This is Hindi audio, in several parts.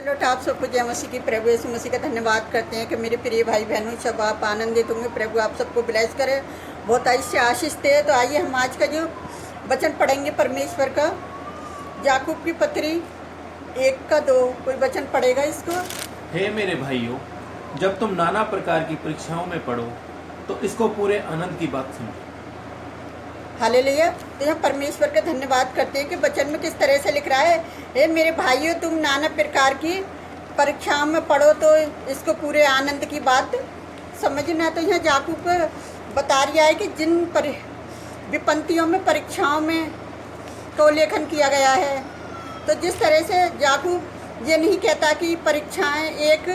लौट आप सबको जय मसीह की। प्रभु यीशु मसीह का धन्यवाद करते हैं कि मेरे प्रिय भाई बहनों सब आप आनंदित होंगे। प्रभु आप सबको ब्लेस करे, बहुत ऐसे आशीष दे। तो आइए हम आज का जो वचन पढ़ेंगे परमेश्वर का, याकूब की पत्री 1-2 कोई वचन पढ़ेगा इसको। हे मेरे भाइयों, जब तुम नाना प्रकार की परीक्षाओं में पड़ो तो इसको पूरे आनंद की बात समझो। हालेलुया। तो यहाँ परमेश्वर का धन्यवाद करते हैं कि वचन में किस तरह से लिख रहा है, हे मेरे भाइयों तुम नाना प्रकार की परीक्षाओं में पढ़ो तो इसको पूरे आनंद की बात समझना। तो यहाँ याकूब बता रहा है कि जिन विपत्तियों में परीक्षाओं में को लेखन किया गया है, तो जिस तरह से याकूब ये नहीं कहता कि परीक्षाएं एक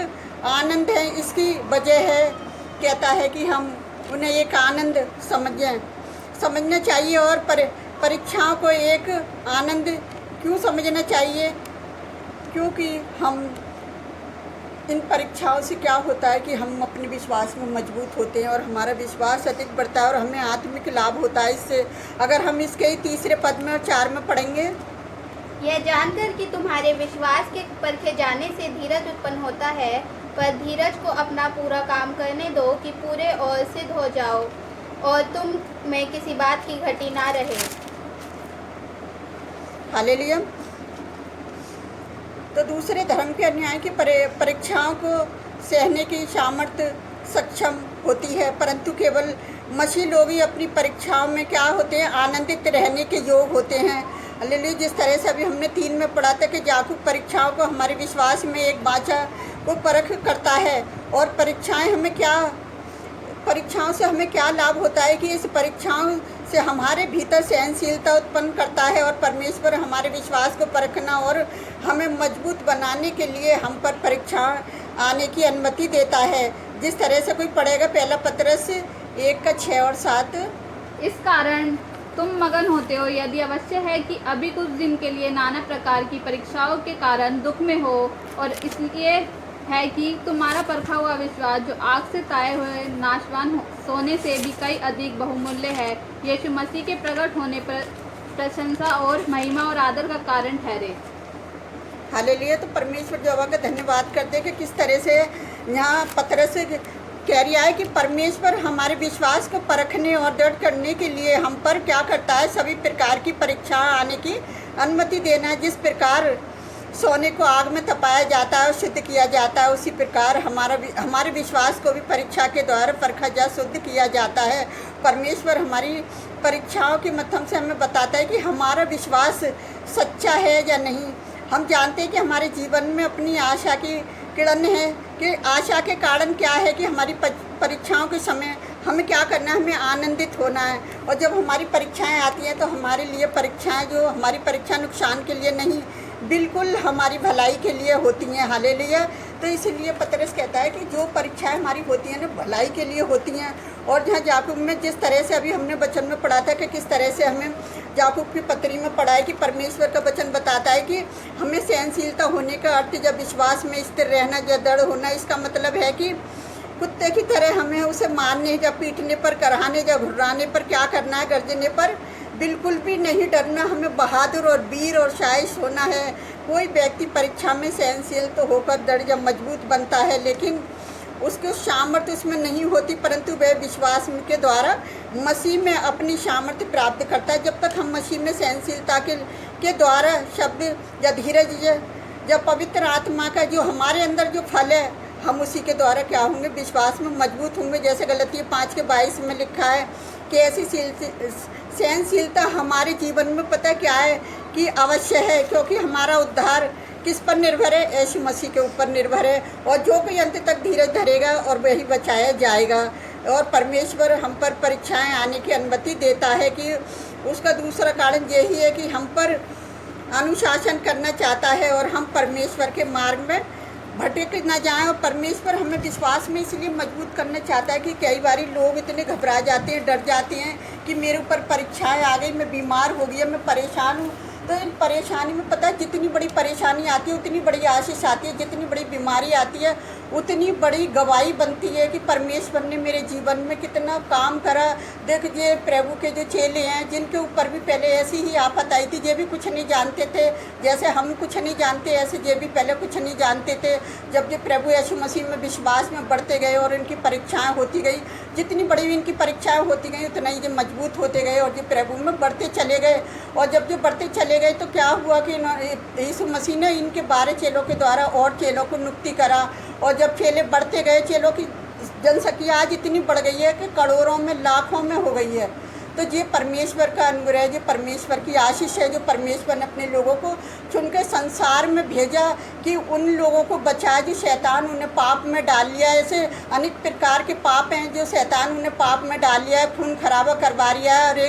आनंद है, इसकी वजह है, कहता है कि हम उन्हें एक आनंद समझना चाहिए। और परीक्षाओं को एक आनंद क्यों समझना चाहिए? क्योंकि हम इन परीक्षाओं से क्या होता है कि हम अपने विश्वास में मजबूत होते हैं और हमारा विश्वास अधिक बढ़ता है और हमें आत्मिक लाभ होता है इससे। अगर हम इसके ही 3 पद में और 4 में पढ़ेंगे, यह जानकर कि तुम्हारे विश्वास के परखे जाने से धीरज उत्पन्न होता है, पर धीरज को अपना पूरा काम करने दो कि पूरे और सिद्ध हो जाओ और तुम में किसी बात की घटी ना रहे। हालेलुया। तो दूसरे धर्म के अन्याय की परीक्षाओं को सहने की सामर्थ्य सक्षम होती है, परंतु केवल मसीह लोग ही अपनी परीक्षाओं में क्या होते हैं, आनंदित रहने के योग होते हैं। हालेलुया। जिस तरह से अभी हमने 3 में पढ़ा था कि याकूब परीक्षाओं को हमारे विश्वास में एक बाचा को परख करता है। और परीक्षाओं से हमें क्या लाभ होता है कि इस परीक्षाओं से हमारे भीतर सहनशीलता उत्पन्न करता है और परमेश्वर हमारे विश्वास को परखना और हमें मजबूत बनाने के लिए हम पर परीक्षा आने की अनुमति देता है। जिस तरह से कोई पढ़ेगा, पहला पतरस 1:6 और 7। इस कारण तुम मगन होते हो, यदि अवश्य है कि अभी कुछ दिन के लिए नाना प्रकार की परीक्षाओं के कारण दुख में हो, और इसलिए है कि तुम्हारा परखा हुआ विश्वास जो आग से ताए हुए नाशवान सोने से भी कई अधिक बहुमूल्य है, यीशु मसीह के प्रकट होने पर प्रशंसा और महिमा और आदर का कारण ठहरे। हालेलुया। तो परमेश्वर यहोवा का धन्यवाद करते हैं कि किस तरह से यहाँ पतरस कह रहा है कि परमेश्वर हमारे विश्वास को परखने और दृढ़ करने के लिए हम पर क्या करता है, सभी प्रकार की परीक्षा आने की अनुमति देना है। जिस प्रकार सोने को आग में तपाया जाता है और शुद्ध किया जाता है, उसी प्रकार हमारे विश्वास को भी परीक्षा के द्वारा परखा जा शुद्ध किया जाता है। परमेश्वर हमारी परीक्षाओं के माध्यम से हमें बताता है कि हमारा विश्वास सच्चा है या नहीं। हम जानते हैं कि हमारे जीवन में अपनी आशा की किरण है कि आशा के कारण क्या है कि हमारी परीक्षाओं के समय हमें क्या करना है, हमें आनंदित होना है। और जब हमारी परीक्षाएं आती हैं तो हमारे लिए परीक्षाएं, जो हमारी परीक्षा नुकसान के लिए नहीं, बिल्कुल हमारी भलाई के लिए होती हैं। हालेलुया। तो इसलिए पतरस कहता है कि जो परीक्षाएं हमारी होती हैं ना, भलाई के लिए होती हैं। और जहाँ याकूब में जिस तरह से अभी हमने वचन में पढ़ा था कि किस तरह से हमें याकूब की पत्री में पढ़ा है कि परमेश्वर का वचन बताता है कि हमें सहनशीलता होने का अर्थ जब विश्वास में स्थिर रहना, जब दृढ़ होना, इसका मतलब है कि कुत्ते की तरह हमें उसे मारने, जब पीटने पर, कराने, जब घुर्राने पर क्या करना है, गर्जने पर बिल्कुल भी नहीं डरना। हमें बहादुर और वीर और शाइश होना है। कोई व्यक्ति परीक्षा में सहनशील तो होकर दृढ़ जब मजबूत बनता है, लेकिन उसकी सामर्थ्य उसमें नहीं होती, परंतु वह विश्वास के द्वारा मसीह में अपनी सामर्थ्य प्राप्त करता है। जब तक हम मसीह में सहनशीलता के द्वारा शब्द या धीरज या पवित्र आत्मा का जो हमारे अंदर जो फल है, हम उसी के द्वारा क्या होंगे, विश्वास में मजबूत होंगे। जैसे गलतियाँ 5:22 में लिखा है कि ऐसी सहनशीलता हमारे जीवन में पता क्या है कि अवश्य है, क्योंकि हमारा उद्धार किस पर निर्भर है, यीशु मसीह के ऊपर निर्भर है। और जो कोई अंत तक धीरज धरेगा और वही बचाया जाएगा। और परमेश्वर हम पर परीक्षाएं आने की अनुमति देता है कि उसका दूसरा कारण यही है कि हम पर अनुशासन करना चाहता है और हम परमेश्वर के मार्ग में भटक न जाएं। और परमेश्वर हमें विश्वास में इसलिए मजबूत करना चाहता है कि कई बार लोग इतने घबरा जाते हैं, डर जाते हैं कि मेरे ऊपर परीक्षाएं आ गई, मैं बीमार हो गया, मैं परेशान हूँ। तो इन परेशानी में पता है, जितनी बड़ी परेशानी आती है उतनी बड़ी आशीष आती है, जितनी बड़ी बीमारी आती है उतनी बड़ी गवाही बनती है कि परमेश्वर ने मेरे जीवन में कितना काम करा। देखिए प्रभु के जो चेले हैं जिनके ऊपर भी पहले ऐसी ही आफत आई थी, ये भी कुछ नहीं जानते थे, जैसे हम कुछ नहीं जानते ऐसे ये भी पहले कुछ नहीं जानते थे। जब ये प्रभु यीशु मसीह में विश्वास में बढ़ते गए और इनकी परीक्षाएं होती गई, जितनी बड़ी इनकी परीक्षाएं होती गई उतना ही ये मजबूत होते गए और ये प्रभु में बढ़ते चले गए। और जब जो बढ़ते चले गए तो क्या हुआ कि यीशु मसीह ने इनके 12 चेलों के द्वारा और चेलों को नियुक्ति करा। और जब चेले बढ़ते गए, चेलों की जनसंख्या आज इतनी बढ़ गई है कि करोड़ों में लाखों में हो गई है। तो ये परमेश्वर का अनुग्रह, जो परमेश्वर की आशीष है, जो परमेश्वर ने अपने लोगों को चुन के संसार में भेजा कि उन लोगों को बचाए जो शैतान उन्हें पाप में डाल लिया है। ऐसे अनेक प्रकार के पाप हैं जो शैतान उन्हें पाप में डाल लिया है, खून खराबा करवा लिया है और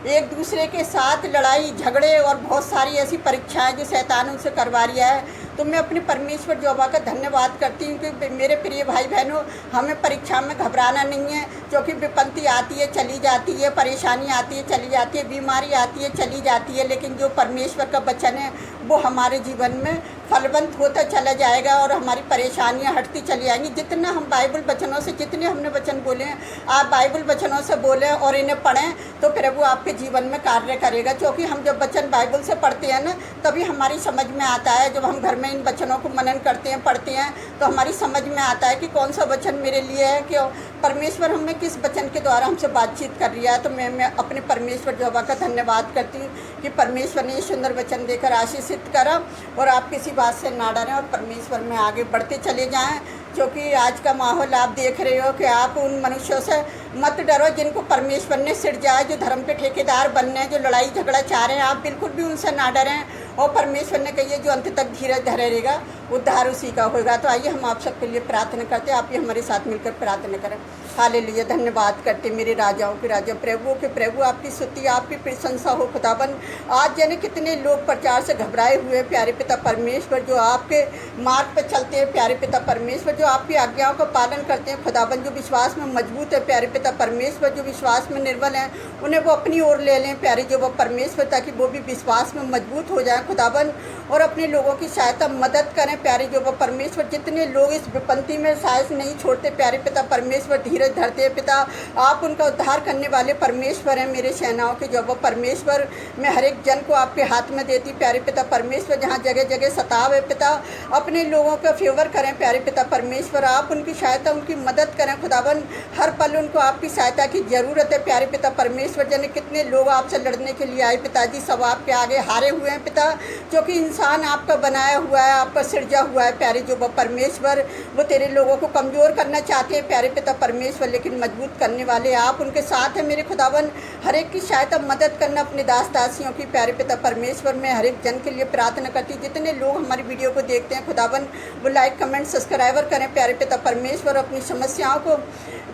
एक दूसरे के साथ लड़ाई झगड़े और बहुत सारी ऐसी परीक्षाएं जो शैतान उनसे करवा रिया है। तो मैं अपने परमेश्वर यहोवा का धन्यवाद करती हूँ कि मेरे प्रिय भाई बहनों, हमें परीक्षा में घबराना नहीं है, क्योंकि विपत्ति आती है चली जाती है, परेशानी आती है चली जाती है, बीमारी आती है चली जाती है, लेकिन जो परमेश्वर का वचन है वो हमारे जीवन में फलवंत होता चला जाएगा और हमारी परेशानियां हटती चली जाएंगी। जितना हम बाइबल वचनों से, जितने हमने वचन बोले हैं, आप बाइबल वचनों से बोलें और इन्हें पढ़ें तो प्रभु आपके जीवन में कार्य करेगा। क्योंकि हम जब वचन बाइबल से पढ़ते हैं ना, तभी हमारी समझ में आता है। जब हम घर में इन वचनों को मनन करते हैं, पढ़ते हैं, तो हमारी समझ में आता है कि कौन सा वचन मेरे लिए है, कि परमेश्वर हमें किस वचन के द्वारा हमसे बातचीत कर रही है। तो मैं अपने परमेश्वर यहोवा का धन्यवाद करती हूँ कि परमेश्वर ने ये सुंदर वचन देकर आशीषित करा और आप किसी बात से ना डरें और परमेश्वर में आगे बढ़ते चले जाएं। क्योंकि आज का माहौल आप देख रहे हो कि आप उन मनुष्यों से मत डरो जिनको परमेश्वर ने सिरजाए, जो धर्म के ठेकेदार बनने, जो लड़ाई झगड़ा चाह रहे हैं, आप बिल्कुल भी उनसे ना डरें। और परमेश्वर ने कही है जो अंत तक धीरज धरे रहेगा उद्धार उसी का होगा। तो आइए हम आप सबके लिए प्रार्थना करते हैं, आप भी हमारे साथ मिलकर प्रार्थना करें। हालेलुया, धन्यवाद करते मेरे राजाओं के राजा, प्रभुओं के प्रभु, आपकी स्तुति आपकी प्रशंसा हो खुदाबंद। आज जाने कितने लोग प्रचार से घबराए हुए प्यारे पिता परमेश्वर, जो आपके मार्ग पर चलते हैं प्यारे पिता परमेश्वर, जो आपकी आज्ञाओं का पालन करते हैं खुदाबंद, जो विश्वास में मजबूत है प्यारे पिता परमेश्वर, जो विश्वास में निर्बल हैं उन्हें वो अपनी ओर ले लें प्यारे जो वो परमेश्वर, ताकि वो भी विश्वास में मजबूत हो जाए खुदाबंद और अपने लोगों की सहायता मदद करें प्यारे जो वो परमेश्वर। जितने लोग इस विपत्ति में साहस नहीं छोड़ते प्यारे पिता परमेश्वर, धीरज धरते हैं पिता, आप उनका उद्धार करने वाले परमेश्वर हैं मेरे सेनाओं के जो वो परमेश्वर। मैं हर एक जन को आपके हाथ में देती प्यारे पिता परमेश्वर, जहाँ जगह जगह सताव है पिता, अपने लोगों का फेवर करें प्यारे पिता परमेश्वर, आप उनकी सहायता उनकी मदद करें खुदावन। हर पल उनको आपकी सहायता की ज़रूरत है प्यारे पिता परमेश्वर। जाने कितने लोग आपसे लड़ने के लिए आए पिताजी, सब आपके आगे हारे हुए हैं पिता, क्योंकि इंसान आपका बनाया हुआ है, आपका सिरजा हुआ है प्यारे जो वो परमेश्वर। वो तेरे लोगों को कमज़ोर करना चाहते हैं प्यारे पिता परमेश्वर, लेकिन मजबूत करने वाले आप उनके साथ हैं मेरे खुदावन। हर एक की सहायता मदद करना अपने दास दासियों की प्यारे पिता परमेश्वर। मैं हर एक जन के लिए प्रार्थना करती हूँ, जितने लोग हमारी वीडियो को देखते हैं खुदावन, वो लाइक कमेंट सब्सक्राइबर करें प्यारे पिता परमेश्वर। अपनी समस्याओं को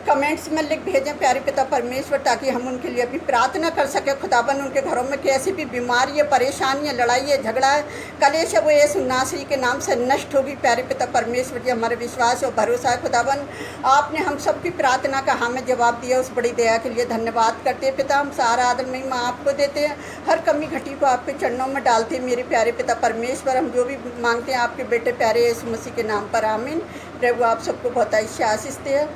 कमेंट्स में लिख भेजें प्यारे पिता परमेश्वर, ताकि हम उनके लिए भी प्रार्थना कर सकें खुदावन। उनके घरों में कैसी भी बीमारी है, परेशानी है, लड़ाई है, झगड़ा है, कलेश है, वो यीशु नासरी के नाम से नष्ट होगी प्यारे पिता परमेश्वर जी। हमारे विश्वास और भरोसा है खुदावन, आपने हम सबकी प्रार्थना का हमें जवाब दिया, उस बड़ी दया के लिए धन्यवाद करते हैं पिता। हम सारा आदर महिमा आपको देते हैं, हर कमी घटी को आपके चरणों में डालते हैं मेरे प्यारे पिता परमेश्वर। हम जो भी मांगते हैं आपके बेटे प्यारे यीशु मसीह के नाम पर, आमीन। प्रभु आप सबको बहुत आशीष दे।